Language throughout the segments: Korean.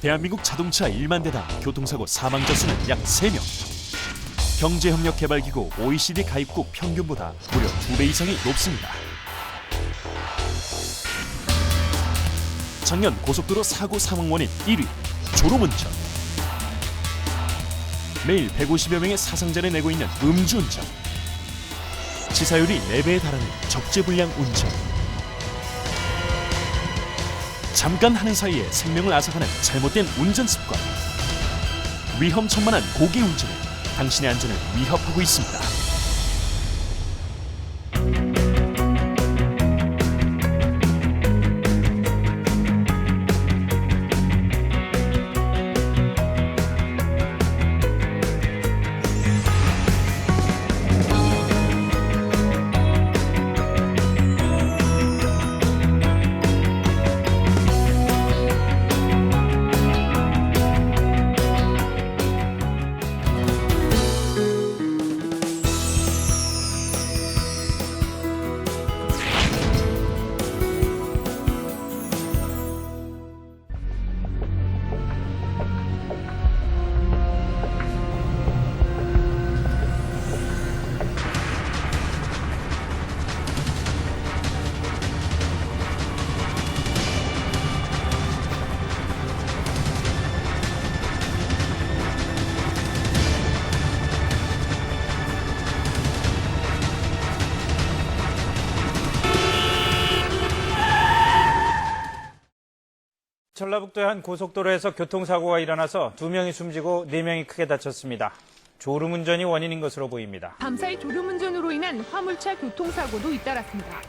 대한민국 자동차 1만 대당 교통사고 사망자 수는 약 3명. 경제협력개발기구 OECD 가입국 평균보다 무려 2배 이상이 높습니다. 작년 고속도로 사고 사망 원인 1위, 졸음운전. 매일 150여 명의 사상자를 내고 있는 음주운전. 치사율이 4배에 달하는 적재불량 운전. 잠깐 하는 사이에 생명을 앗아가는 잘못된 운전 습관. 위험천만한 고개 운전은 당신의 안전을 위협하고 있습니다. 전라북도의 한 고속도로에서 교통사고가 일어나서 2명이 숨지고 4명이 크게 다쳤습니다. 졸음운전이 원인인 것으로 보입니다. 밤사이 졸음운전으로 인한 화물차 교통사고도 잇따랐습니다.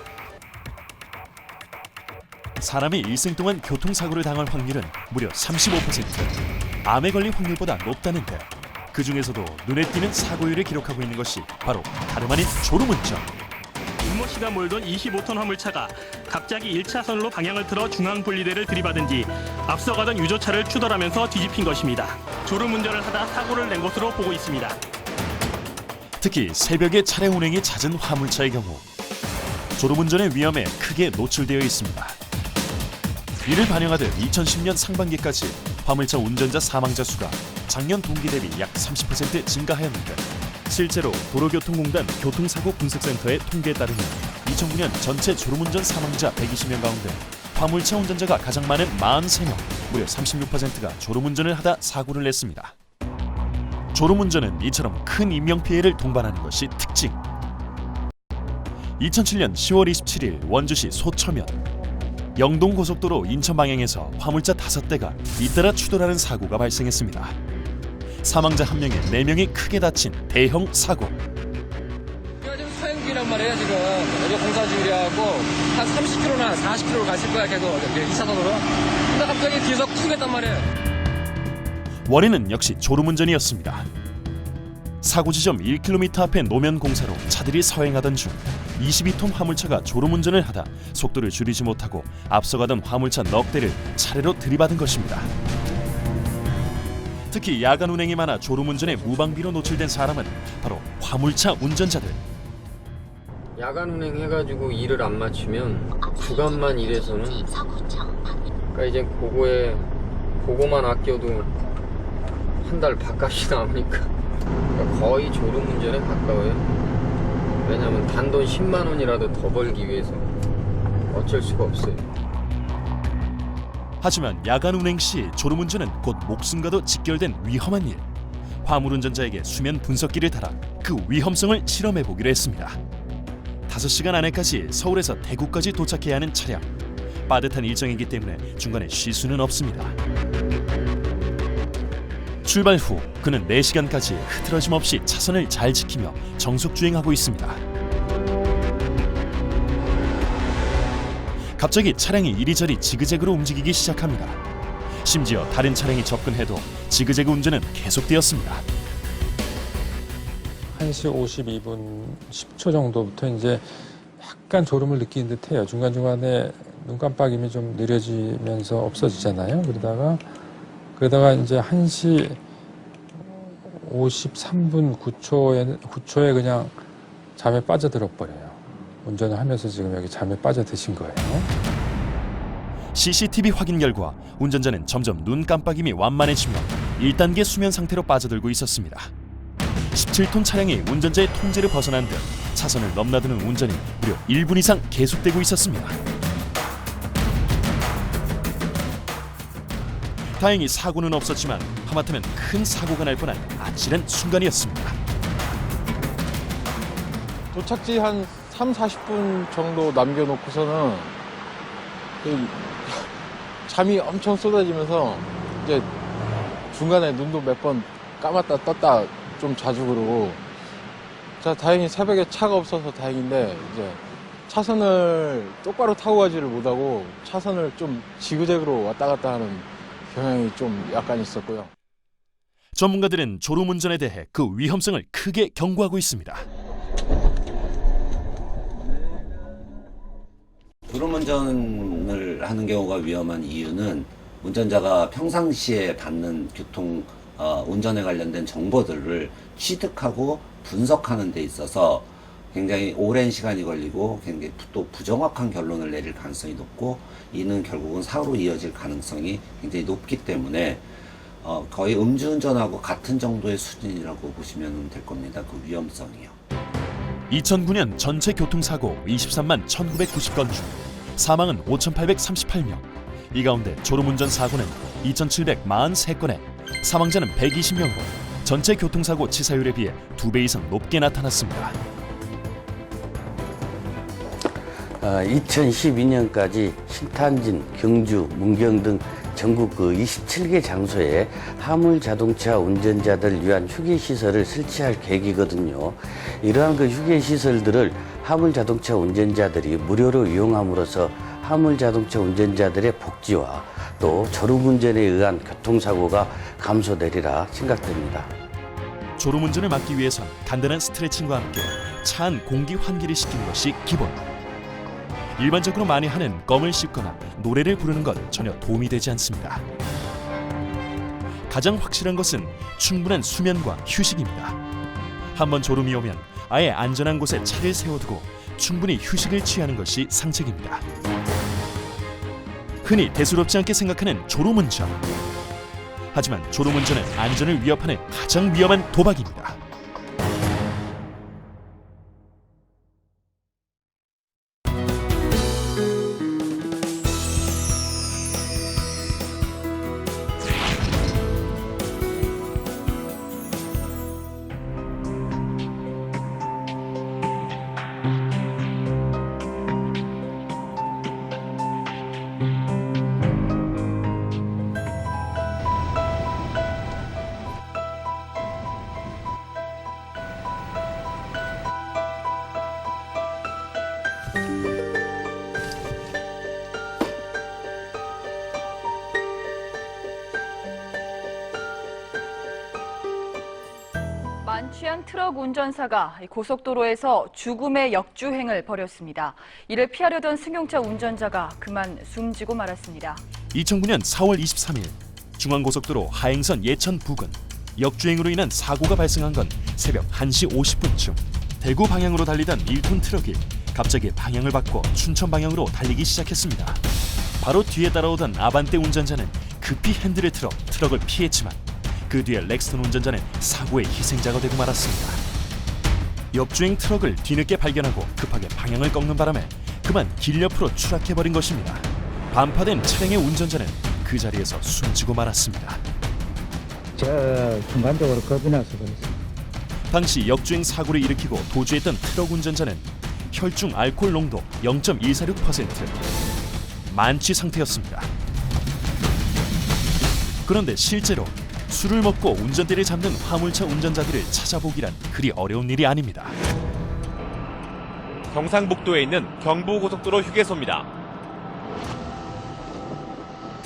사람이 일생 동안 교통사고를 당할 확률은 무려 35%. 암에 걸릴 확률보다 높다는데 그 중에서도 눈에 띄는 사고율을 기록하고 있는 것이 바로 다름 아닌 졸음운전. 윤모 씨가 몰던 25톤 화물차가 갑자기 1차선으로 방향을 틀어 중앙분리대를 들이받은 뒤 앞서가던 유조차를 추돌하면서 뒤집힌 것입니다. 졸음운전을 하다 사고를 낸 것으로 보고 있습니다. 특히 새벽에 차량 운행이 잦은 화물차의 경우 졸음운전의 위험에 크게 노출되어 있습니다. 이를 반영하듯 2010년 상반기까지 화물차 운전자 사망자 수가 작년 동기 대비 약 30% 증가하였는데 실제로 도로교통공단 교통사고 분석센터의 통계에 따르면 2009년 전체 졸음운전 사망자 120명 가운데 화물차 운전자가 가장 많은 43명, 무려 36%가 졸음운전을 하다 사고를 냈습니다. 졸음운전은 이처럼 큰 인명피해를 동반하는 것이 특징. 2007년 10월 27일 원주시 소처면 영동고속도로 인천 방향에서 화물차 5대가 잇따라 추돌하는 사고가 발생했습니다. 사망자 1명에 4명이 크게 다친 대형 사고. 지금 서행길이란 말이에요. 지금 여기 공사 중이라고 한 30km나 40km 갔을 거야. 계속 2차선으로. 근데 갑자기 뒤에서 쿵 했단 말이에요. 원인은 역시 졸음운전이었습니다. 사고 지점 1km 앞에 노면 공사로 차들이 서행하던 중 22톤 화물차가 졸음운전을 하다 속도를 줄이지 못하고 앞서가던 화물차 넉 대를 차례로 들이받은 것입니다. 특히 야간 운행이 많아 졸음운전에 무방비로 노출된 사람은 바로 화물차 운전자들. 야간 운행해가지고 일을 안 마치면 주간만 일해서는 그러니까 이제 그거만 아껴도 한 달 밥값이 나오니까 그러니까 거의 졸음운전에 가까워요. 왜냐하면 단돈 10만 원이라도 더 벌기 위해서 어쩔 수가 없어요. 하지만 야간 운행 시 졸음운전은 곧 목숨과도 직결된 위험한 일. 화물운전자에게 수면 분석기를 달아 그 위험성을 실험해보기로 했습니다. 5시간 안에까지 서울에서 대구까지 도착해야 하는 차량. 빠듯한 일정이기 때문에 중간에 쉴 수는 없습니다. 출발 후 그는 4시간까지 흐트러짐 없이 차선을 잘 지키며 정속주행하고 있습니다. 갑자기 차량이 이리저리 지그재그로 움직이기 시작합니다. 심지어 다른 차량이 접근해도 지그재그 운전은 계속되었습니다. 1시 52분 10초 정도부터 이제 약간 졸음을 느끼는 듯해요. 중간중간에 눈 깜빡임이 좀 느려지면서 없어지잖아요. 그러다가 이제 1시 53분 9초에 그냥 잠에 빠져들어 버려요. 운전을 하면서 지금 여기 잠에 빠져드신 거예요. CCTV 확인 결과 운전자는 점점 눈 깜빡임이 완만해지며 1단계 수면 상태로 빠져들고 있었습니다. 17톤 차량이 운전자의 통제를 벗어난 듯 차선을 넘나드는 운전이 무려 1분 이상 계속되고 있었습니다. 다행히 사고는 없었지만 하마터면 큰 사고가 날 뻔한 아찔한 순간이었습니다. 도착지 한 3, 40분 정도 남겨놓고서는 잠이 엄청 쏟아지면서 이제 중간에 눈도 몇 번 감았다 떴다 좀 자주 그러고, 자, 다행히 새벽에 차가 없어서 다행인데 이제 차선을 똑바로 타고 가지를 못하고 차선을 좀 지그재그로 왔다 갔다 하는 경향이 좀 약간 있었고요. 전문가들은 졸음운전에 대해 그 위험성을 크게 경고하고 있습니다. 졸음운전을 하는 경우가 위험한 이유는 운전자가 평상시에 받는 운전에 관련된 정보들을 취득하고 분석하는 데 있어서 굉장히 오랜 시간이 걸리고 굉장히 또 부정확한 결론을 내릴 가능성이 높고, 이는 결국은 사고로 이어질 가능성이 굉장히 높기 때문에 거의 음주운전하고 같은 정도의 수준이라고 보시면 될 겁니다. 그 위험성이요. 2009년 전체 교통사고 23만 1990건 중 사망은 5,838명. 이 가운데 졸음운전 사고는 2,743건에 사망자는 120명으로 전체 교통사고 치사율에 비해 2배 이상 높게 나타났습니다. 2012년까지 신탄진, 경주, 문경 등 전국 27개 장소에 화물 자동차 운전자들 위한 휴게 시설을 설치할 계획이거든요. 이러한 휴게 시설들을 화물 자동차 운전자들이 무료로 이용함으로써 화물 자동차 운전자들의 복지와 또 졸음운전에 의한 교통사고가 감소되리라 생각됩니다. 졸음운전을 막기 위해선 간단한 스트레칭과 함께 차 안 공기 환기를 시키는 것이 기본. 일반적으로 많이 하는 껌을 씹거나 노래를 부르는 건 전혀 도움이 되지 않습니다. 가장 확실한 것은 충분한 수면과 휴식입니다. 한번 졸음이 오면 아예 안전한 곳에 차를 세워두고 충분히 휴식을 취하는 것이 상책입니다. 흔히 대수롭지 않게 생각하는 졸음운전. 하지만 졸음운전은 안전을 위협하는 가장 위험한 도박입니다. 만취한 트럭 운전사가 고속도로에서 죽음의 역주행을 벌였습니다. 이를 피하려던 승용차 운전자가 그만 숨지고 말았습니다. 2009년 4월 23일 중앙고속도로 하행선 예천 부근 역주행으로 인한 사고가 발생한 건 새벽 1시 50분쯤. 대구 방향으로 달리던 1톤 트럭이 갑자기 방향을 바꿔 춘천 방향으로 달리기 시작했습니다. 바로 뒤에 따라오던 아반떼 운전자는 급히 핸들을 틀어 트럭을 피했지만 그 뒤에 렉스턴 운전자는 사고의 희생자가 되고 말았습니다. 역주행 트럭을 뒤늦게 발견하고 급하게 방향을 꺾는 바람에 그만 길 옆으로 추락해버린 것입니다. 반파된 차량의 운전자는 그 자리에서 숨지고 말았습니다. 제가 순간적으로 겁이 나서 그랬어요. 당시 역주행 사고를 일으키고 도주했던 트럭 운전자는 혈중 알코올 농도 0.146%, 만취 상태였습니다. 그런데 실제로 술을 먹고 운전대를 잡는 화물차 운전자들을 찾아보기란 그리 어려운 일이 아닙니다. 경상북도에 있는 경부고속도로 휴게소입니다.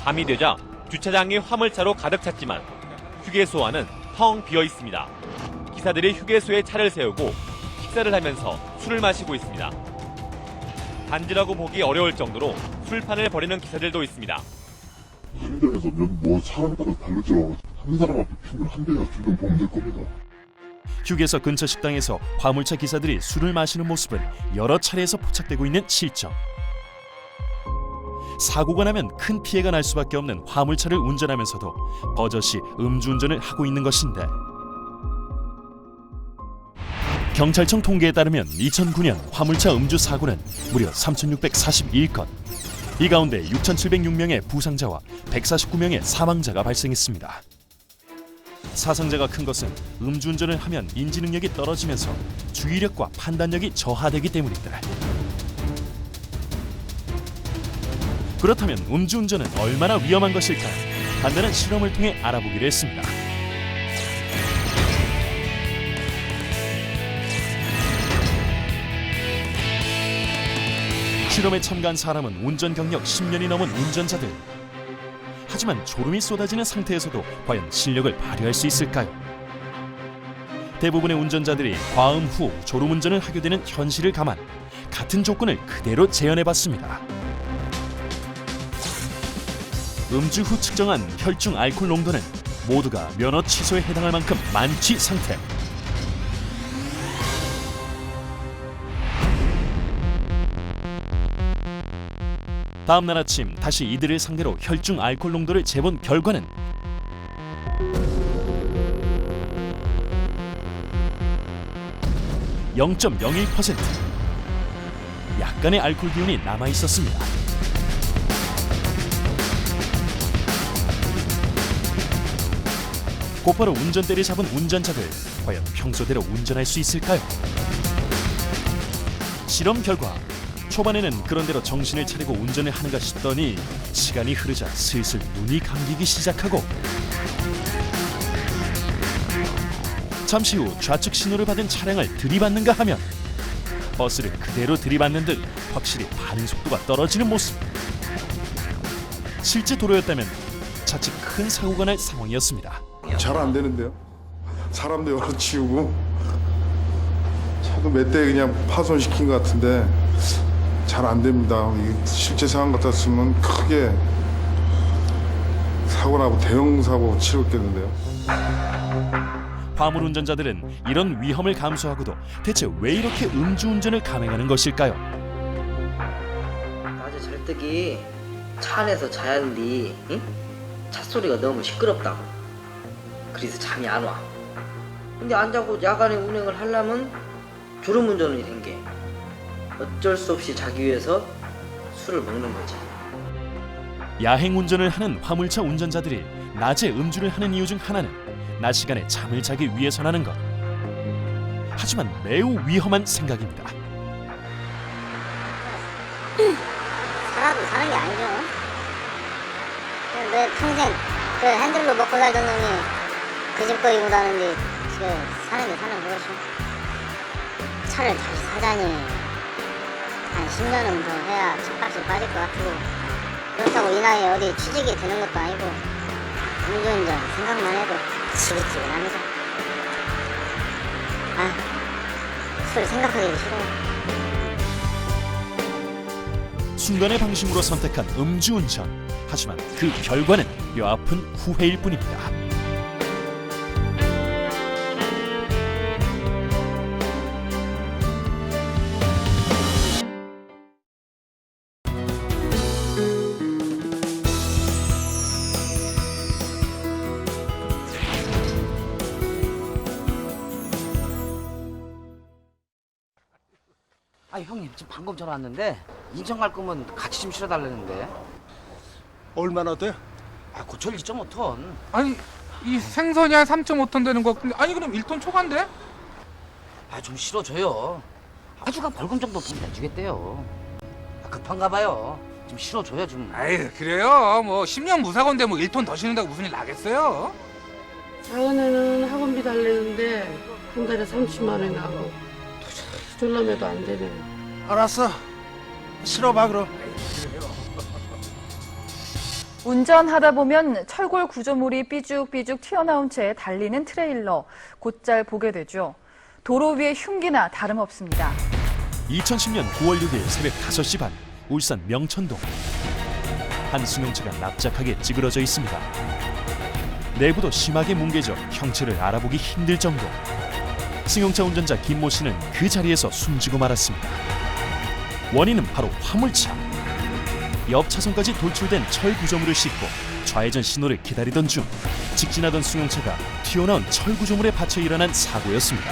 밤이 되자 주차장이 화물차로 가득 찼지만 휴게소 안은 텅 비어 있습니다. 기사들이 휴게소에 차를 세우고 식사를 하면서 술을 마시고 있습니다. 단지라고 보기 어려울 정도로 술판을 벌이는 기사들도 있습니다. 한 대에서 사람 따라 다르죠. 한 사람 앞에 피면 한 대야 주변 보면 될 겁니다. 휴게소 근처 식당에서 화물차 기사들이 술을 마시는 모습은 여러 차례에서 포착되고 있는 실정. 사고가 나면 큰 피해가 날 수밖에 없는 화물차를 운전하면서도 버젓이 음주운전을 하고 있는 것인데, 경찰청 통계에 따르면 2009년 화물차 음주 사고는 무려 3,641건. 이 가운데 6,706명의 부상자와 149명의 사망자가 발생했습니다. 사상자가 큰 것은 음주운전을 하면 인지능력이 떨어지면서 주의력과 판단력이 저하되기 때문인데, 그렇다면 음주운전은 얼마나 위험한 것일까? 간단한 실험을 통해 알아보기로 했습니다. 실험에 참가한 사람은 운전 경력 10년이 넘은 운전자들. 하지만 졸음이 쏟아지는 상태에서도 과연 실력을 발휘할 수 있을까요? 대부분의 운전자들이 과음 후 졸음운전을 하게 되는 현실을 감안 같은 조건을 그대로 재현해봤습니다. 음주 후 측정한 혈중 알코올 농도는 모두가 면허 취소에 해당할 만큼 만취 상태. 다음 날 아침 다시 이들을 상대로 혈중 알코올 농도를 재본 결과는 (0.01%) 약간의 알코올 기운이 남아 있었습니다. 곧바로 운전대를 잡은 운전자들, 과연 평소대로 운전할 수 있을까요? 실험 결과 초반에는 그런대로 정신을 차리고 운전을 하는가 싶더니 시간이 흐르자 슬슬 눈이 감기기 시작하고, 잠시 후 좌측 신호를 받은 차량을 들이받는가 하면 버스를 그대로 들이받는 듯 확실히 반응 속도가 떨어지는 모습. 실제 도로였다면 자칫 큰 사고가 날 상황이었습니다. 잘 안 되는데요. 사람도 여러 치우고 차도 몇 대 그냥 파손시킨 것 같은데 잘 안 됩니다. 이게 실제 상황 같았으면 크게 사고 나고 대형 사고 치렀겠는데요. 화물 운전자들은 이런 위험을 감수하고도 대체 왜 이렇게 음주운전을 감행하는 것일까요? 낮에 잘 때기 차 안에서 자야 하는데 응? 차 소리가 너무 시끄럽다고. 그래서 잠이 안 와. 근데 안 자고 야간에 운행을 하려면 졸음운전이 된 게 어쩔 수 없이 자기 위해서 술을 먹는 거지. 야행 운전을 하는 화물차 운전자들이 낮에 음주를 하는 이유 중 하나는 낮 시간에 잠을 자기 위해서라는 것. 하지만 매우 위험한 생각입니다. 살아도 사는 게 아니죠. 내 평생 그 핸들로 먹고 살던 놈이 그 집거리고 다는데 사는 게 사는 거지. 차를 다시 사자니 한 10년은 더 해야 차값이 빠질 것 같고, 그렇다고 이 나이에 어디 취직이 되는 것도 아니고 음주운전 생각만 해도 지긋지긋합니다. 술 생각하기도 싫어요. 순간의 방심으로 선택한 음주운전. 하지만 그 결과는 뼈아픈 후회일 뿐입니다. 형님 지금 방금 전화 왔는데 인천 갈 거면 같이 좀 실어달라는데. 얼마나 돼? 고철 2.5톤. 아니 이 생선이 한 3.5톤 되는 거 같은데, 아니 그럼 1톤 초과인데? 좀 실어줘요. 아주가 벌금 정도 돈 내주겠대요. 급한가 봐요. 좀 실어줘요 좀. 아이 그래요. 뭐 10년 무사고인데 뭐 1톤 더 실는다고 무슨 일 나겠어요? 작은애는 학원비 달래는데 한 달에 30만 원이 나고 졸라매도 안 되네. 알았어. 실어봐 그럼. 운전하다 보면 철골 구조물이 삐죽삐죽 튀어나온 채 달리는 트레일러, 곧잘 보게 되죠. 도로 위의 흉기나 다름없습니다. 2010년 9월 6일 새벽 5시 반, 울산 명천동. 한 승용차가 납작하게 찌그러져 있습니다. 내부도 심하게 뭉개져 형체를 알아보기 힘들 정도. 승용차 운전자 김모 씨는 그 자리에서 숨지고 말았습니다. 원인은 바로 화물차. 옆 차선까지 돌출된 철 구조물을 싣고 좌회전 신호를 기다리던 중 직진하던 승용차가 튀어나온 철 구조물에 받쳐 일어난 사고였습니다.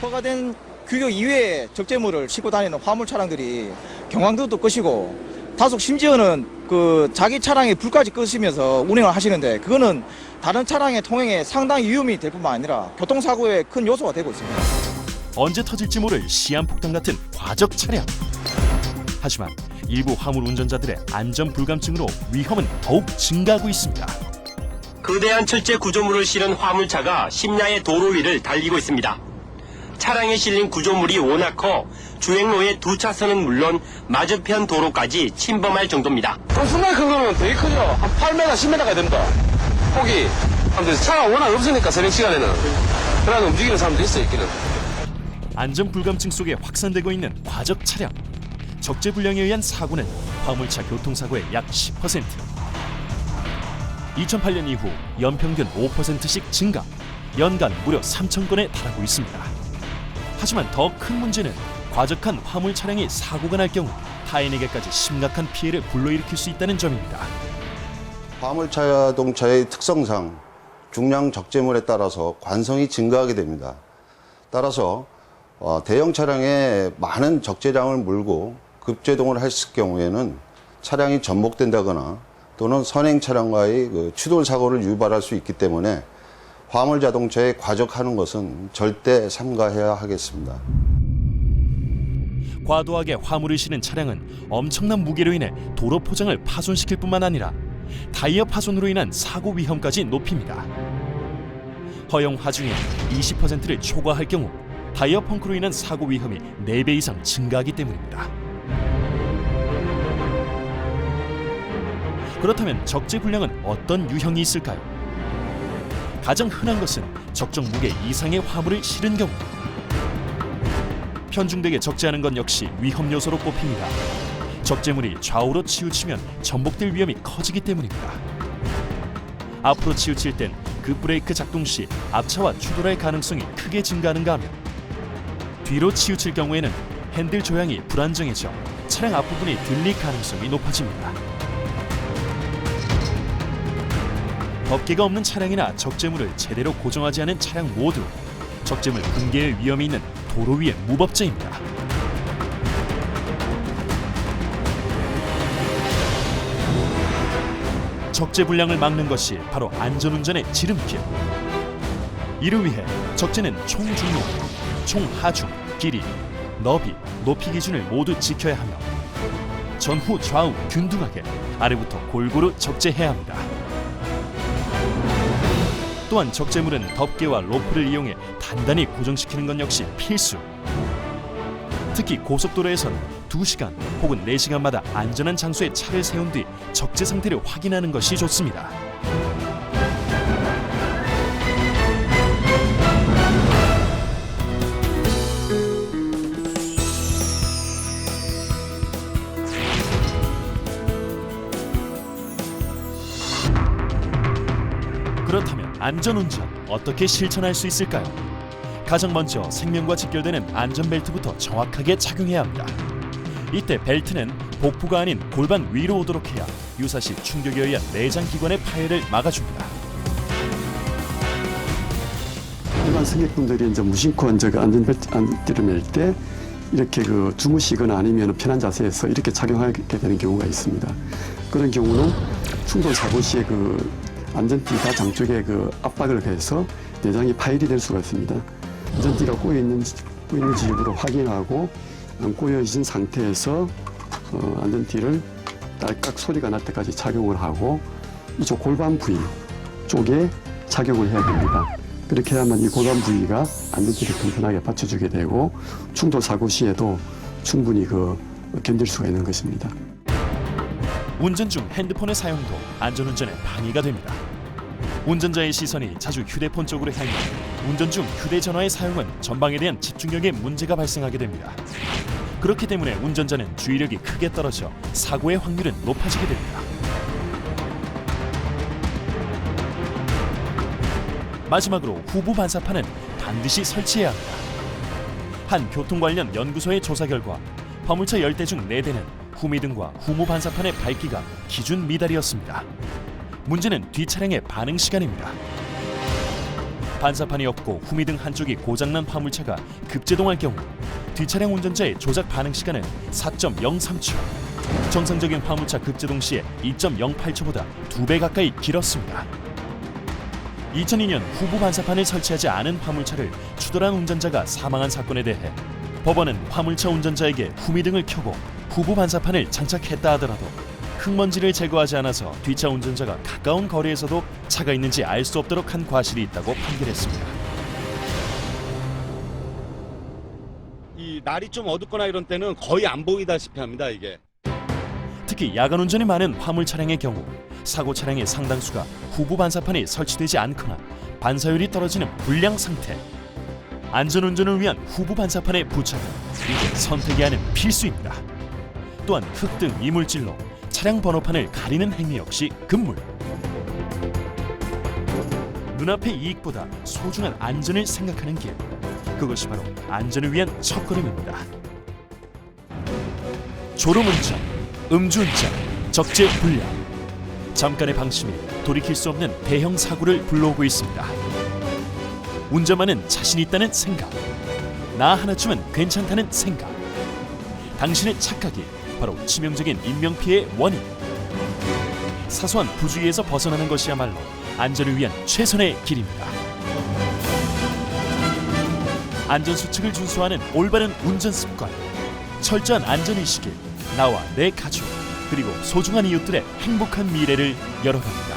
허가된 규격 이외의 적재물을 싣고 다니는 화물 차량들이 경황도도 끄시고 다소 심지어는 그 자기 차량에 불까지 끄시면서 운행을 하시는데 그거는 다른 차량의 통행에 상당히 위험이 될 뿐만 아니라 교통사고의 큰 요소가 되고 있습니다. 언제 터질지 모를 시한폭탄 같은 과적 차량. 하지만 일부 화물 운전자들의 안전 불감증으로 위험은 더욱 증가하고 있습니다. 거대한 철제 구조물을 실은 화물차가 심야의 도로 위를 달리고 있습니다. 차량에 실린 구조물이 워낙 커 주행로의 두 차선은 물론 맞은편 도로까지 침범할 정도입니다. 순간 큰 거는 되게 크죠. 한 8m, 10m가 됩니다. 폭이. 아무튼 차가 워낙 없으니까 새벽 시간에는. 그러나 움직이는 사람도 있어요, 있기는. 안전 불감증 속에 확산되고 있는 과적 차량. 적재 불량에 의한 사고는 화물차 교통사고의 약 10%. 2008년 이후 연평균 5%씩 증가, 연간 무려 3,000건에 달하고 있습니다. 하지만 더 큰 문제는 과적한 화물 차량이 사고가 날 경우 타인에게까지 심각한 피해를 불러일으킬 수 있다는 점입니다. 화물자동차의 특성상 중량 적재물에 따라서 관성이 증가하게 됩니다. 따라서 대형 차량에 많은 적재량을 몰고 급제동을 했을 경우에는 차량이 전복된다거나 또는 선행 차량과의 추돌 사고를 유발할 수 있기 때문에 화물 자동차에 과적하는 것은 절대 삼가해야 하겠습니다. 과도하게 화물을 실은 차량은 엄청난 무게로 인해 도로 포장을 파손시킬 뿐만 아니라 타이어 파손으로 인한 사고 위험까지 높입니다. 허용 하중의 20%를 초과할 경우 타이어 펑크로 인한 사고 위험이 4배 이상 증가하기 때문입니다. 그렇다면 적재 불량은 어떤 유형이 있을까요? 가장 흔한 것은 적정 무게 이상의 화물을 실은 경우. 편중되게 적재하는 건 역시 위험 요소로 꼽힙니다. 적재물이 좌우로 치우치면 전복될 위험이 커지기 때문입니다. 앞으로 치우칠 땐 급브레이크 작동 시 앞차와 추돌할 가능성이 크게 증가하는가 하면 뒤로 치우칠 경우에는 핸들 조향이 불안정해져 차량 앞부분이 들릴 가능성이 높아집니다. 덮개가 없는 차량이나 적재물을 제대로 고정하지 않은 차량 모두 적재물 붕괴의 위험이 있는 도로 위의 무법자입니다. 적재 불량을 막는 것이 바로 안전운전의 지름길. 이를 위해 적재는 총 중로, 총 하중, 길이, 너비, 높이 기준을 모두 지켜야 하며 전후 좌우 균등하게 아래부터 골고루 적재해야 합니다. 또한 적재물은 덮개와 로프를 이용해 단단히 고정시키는 것 역시 필수. 특히 고속도로에선 2시간 혹은 4시간마다 안전한 장소에 차를 세운 뒤 적재 상태를 확인하는 것이 좋습니다. 그렇다면 안전운전 어떻게 실천할 수 있을까요? 가장 먼저 생명과 직결되는 안전벨트부터 정확하게 착용해야 합니다. 이때 벨트는 복부가 아닌 골반 위로 오도록 해야 유사시 충격에 의한 내장기관의 파열을 막아줍니다. 일반 승객분들이 이제 무심코 안전벨트를 멜 때 이렇게 주무시거나 아니면 편한 자세에서 이렇게 착용하게 되는 경우가 있습니다. 그런 경우는 충돌 사고 시에 안전띠가 장쪽에 압박을 가해서 내장이 파열이 될 수가 있습니다. 안전띠가 꼬여 있는 지역으로 확인하고 안 꼬여 있는 상태에서 안전띠를 딸깍 소리가 날 때까지 착용을 하고 이쪽 골반 부위 쪽에 착용을 해야 됩니다. 그렇게 해야만 이 골반 부위가 안전띠를 튼튼하게 받쳐주게 되고 충돌 사고 시에도 충분히 견딜 수가 있는 것입니다. 운전 중 핸드폰의 사용도 안전운전에 방해가 됩니다. 운전자의 시선이 자주 휴대폰 쪽으로 향해 운전 중 휴대전화의 사용은 전방에 대한 집중력에 문제가 발생하게 됩니다. 그렇기 때문에 운전자는 주의력이 크게 떨어져 사고의 확률은 높아지게 됩니다. 마지막으로 후부 반사판은 반드시 설치해야 합니다. 한 교통 관련 연구소의 조사 결과 화물차 10대 중 4대는 후미등과 후무 반사판의 밝기가 기준 미달이었습니다. 문제는 뒷차량의 반응 시간입니다. 반사판이 없고 후미등 한쪽이 고장난 화물차가 급제동할 경우 뒷차량 운전자의 조작 반응 시간은 4.03초. 정상적인 화물차 급제동 시에 2.08초보다 2배 가까이 길었습니다. 2002년 후부 반사판을 설치하지 않은 화물차를 추돌한 운전자가 사망한 사건에 대해 법원은 화물차 운전자에게 후미등을 켜고 후부 반사판을 장착했다 하더라도 흙먼지를 제거하지 않아서 뒷차 운전자가 가까운 거리에서도 차가 있는지 알 수 없도록 한 과실이 있다고 판결했습니다. 이 날이 좀 어둡거나 이런 때는 거의 안 보이다시피 합니다, 이게. 특히 야간 운전이 많은 화물 차량의 경우 사고 차량의 상당수가 후부 반사판이 설치되지 않거나 반사율이 떨어지는 불량 상태. 안전운전을 위한 후부 반사판의 부착은 이제 선택이 아닌 필수입니다. 또한 흙 등 이물질로 차량 번호판을 가리는 행위 역시 금물. 눈앞의 이익보다 소중한 안전을 생각하는 길. 그것이 바로 안전을 위한 첫걸음입니다. 졸음운전, 음주운전, 적재불량. 잠깐의 방심이 돌이킬 수 없는 대형 사고를 불러오고 있습니다. 운전만은 자신 있다는 생각, 나 하나쯤은 괜찮다는 생각. 당신의 착각이 바로 치명적인 인명피해의 원인. 사소한 부주의에서 벗어나는 것이야말로 안전을 위한 최선의 길입니다. 안전수칙을 준수하는 올바른 운전습관, 철저한 안전의식이 나와 내 가족 그리고 소중한 이웃들의 행복한 미래를 열어갑니다.